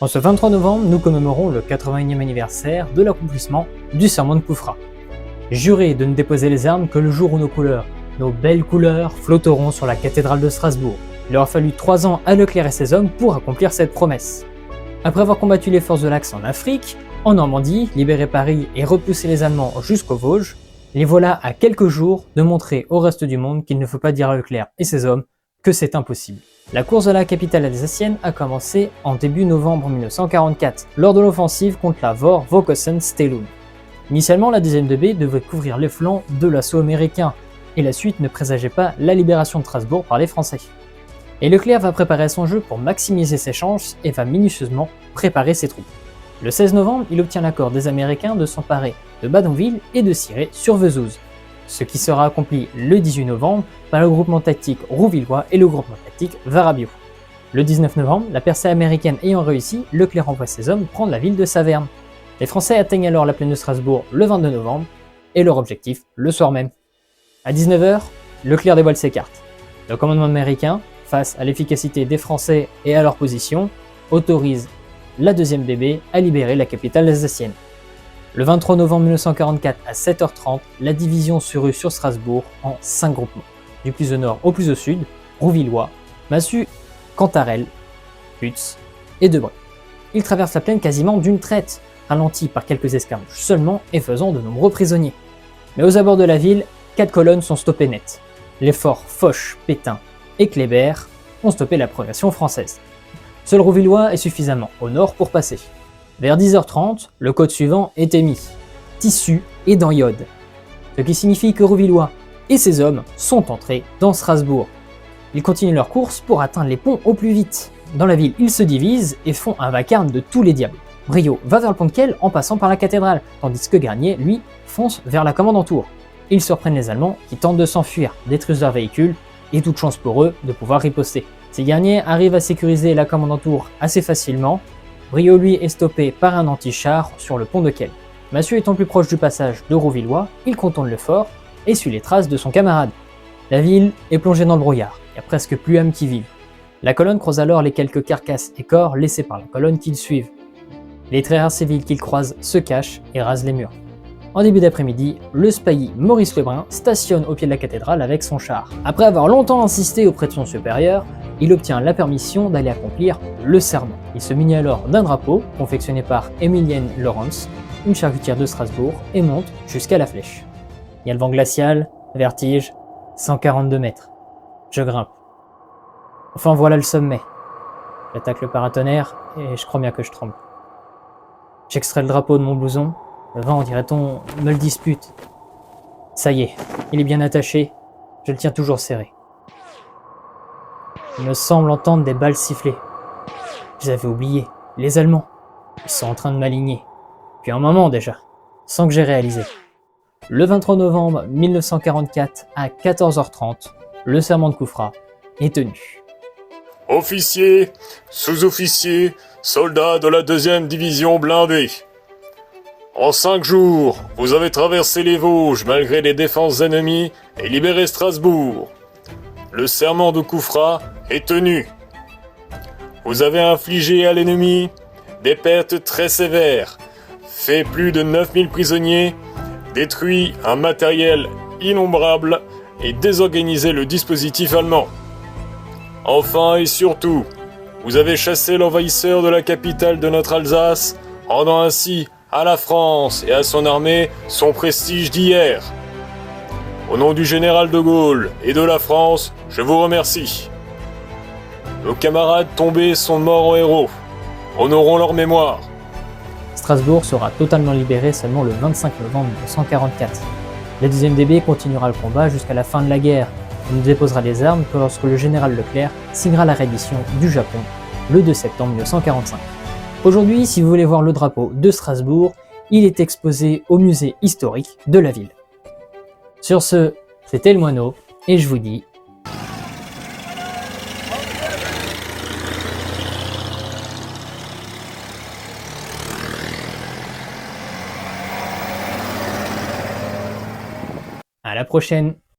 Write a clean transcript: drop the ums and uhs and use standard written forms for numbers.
En ce 23 novembre, nous commémorons le 81e anniversaire de l'accomplissement du serment de Kufra. Jurez de ne déposer les armes que le jour où nos belles couleurs, flotteront sur la cathédrale de Strasbourg. Il aura fallu 3 ans à Leclerc et ses hommes pour accomplir cette promesse. Après avoir combattu les forces de l'Axe en Afrique, en Normandie, libéré Paris et repoussé les Allemands jusqu'aux Vosges, les voilà à quelques jours de montrer au reste du monde qu'il ne faut pas dire à Leclerc et ses hommes que c'est impossible. La course à la capitale alsacienne a commencé en début novembre 1944, lors de l'offensive contre la Vor-Vogesen-Stellung. Initialement, la 10e de B devait couvrir les flancs de l'assaut américain, et la suite ne présageait pas la libération de Strasbourg par les Français. Et Leclerc va préparer son jeu pour maximiser ses chances et va minutieusement préparer ses troupes. Le 16 novembre, il obtient l'accord des Américains de s'emparer de Badonville et de cirer sur Vesouz, ce qui sera accompli le 18 novembre par le groupement tactique rouvillois et le groupement tactique Varabio. Le 19 novembre, la percée américaine ayant réussi, Leclerc envoie ses hommes prendre la ville de Saverne. Les Français atteignent alors la plaine de Strasbourg le 22 novembre, et leur objectif le soir même. À 19h, Leclerc dévoile ses cartes. Le commandement américain, face à l'efficacité des Français et à leur position, autorise la 2e DB à libérer la capitale alsacienne. Le 23 novembre 1944 à 7h30, la division se rue sur Strasbourg en 5 groupements, du plus au nord au plus au sud, Rouvillois, Massu, Cantarelle, Lutz et Debré. Ils traversent la plaine quasiment d'une traite, ralentis par quelques escarmouches seulement et faisant de nombreux prisonniers. Mais aux abords de la ville, 4 colonnes sont stoppées net. Les forts Foch, Pétain et Kléber ont stoppé la progression française. Seul Rouvillois est suffisamment au nord pour passer. Vers 10h30, le code suivant est émis, Tissu et dans Yode, ce qui signifie que Rouvillois et ses hommes sont entrés dans Strasbourg. Ils continuent leur course pour atteindre les ponts au plus vite. Dans la ville, ils se divisent et font un vacarme de tous les diables. Brio va vers le pont de Kiel en passant par la cathédrale, tandis que Garnier, lui, fonce vers la Kommandantur. Ils surprennent les Allemands qui tentent de s'enfuir, détruisent leurs véhicules et toute chance pour eux de pouvoir riposter. Si Garnier arrive à sécuriser la Kommandantur assez facilement, Brio lui est stoppé par un anti-char sur le pont de Kiel. Massu étant plus proche du passage de Rouvillois, il contourne le fort et suit les traces de son camarade. La ville est plongée dans le brouillard, il n'y a presque plus âme qui vive. La colonne croise alors les quelques carcasses et corps laissés par la colonne qu'ils suivent. Les très rares civils qu'ils croisent se cachent et rasent les murs. En début d'après-midi, le spahis Maurice Lebrun stationne au pied de la cathédrale avec son char. Après avoir longtemps insisté auprès de son supérieur, il obtient la permission d'aller accomplir le serment. Il se munit alors d'un drapeau, confectionné par Emilienne Lawrence, une charcutière de Strasbourg, et monte jusqu'à la flèche. Il y a le vent glacial, vertige, 142 mètres. Je grimpe. Enfin voilà le sommet. J'attaque le paratonnerre et je crois bien que je tremble. J'extrais le drapeau de mon blouson. Le vent, dirait-on, me le dispute. Ça y est, il est bien attaché, je le tiens toujours serré. Il me semble entendre des balles siffler. Je les avais oubliés, les Allemands. Ils sont en train de m'aligner. Depuis un moment déjà, sans que j'ai réalisé. Le 23 novembre 1944 à 14h30, le serment de Kufra est tenu. Officiers, sous-officiers, soldats de la 2e division blindée. En 5 jours, vous avez traversé les Vosges malgré les défenses ennemies et libéré Strasbourg. Le serment de Kufra est tenu. Vous avez infligé à l'ennemi des pertes très sévères, fait plus de 9000 prisonniers, détruit un matériel innombrable et désorganisé le dispositif allemand. Enfin et surtout, vous avez chassé l'envahisseur de la capitale de notre Alsace, rendant ainsi à la France et à son armée son prestige d'hier. Au nom du général de Gaulle et de la France, je vous remercie. Nos camarades tombés sont morts en héros. Honorons leur mémoire. Strasbourg sera totalement libérée seulement le 25 novembre 1944. La 10e DB continuera le combat jusqu'à la fin de la guerre. Il ne déposera les armes que lorsque le général Leclerc signera la reddition du Japon le 2 septembre 1945. Aujourd'hui, si vous voulez voir le drapeau de Strasbourg, il est exposé au musée historique de la ville. Sur ce, c'était le Moineau, et je vous dis à la prochaine.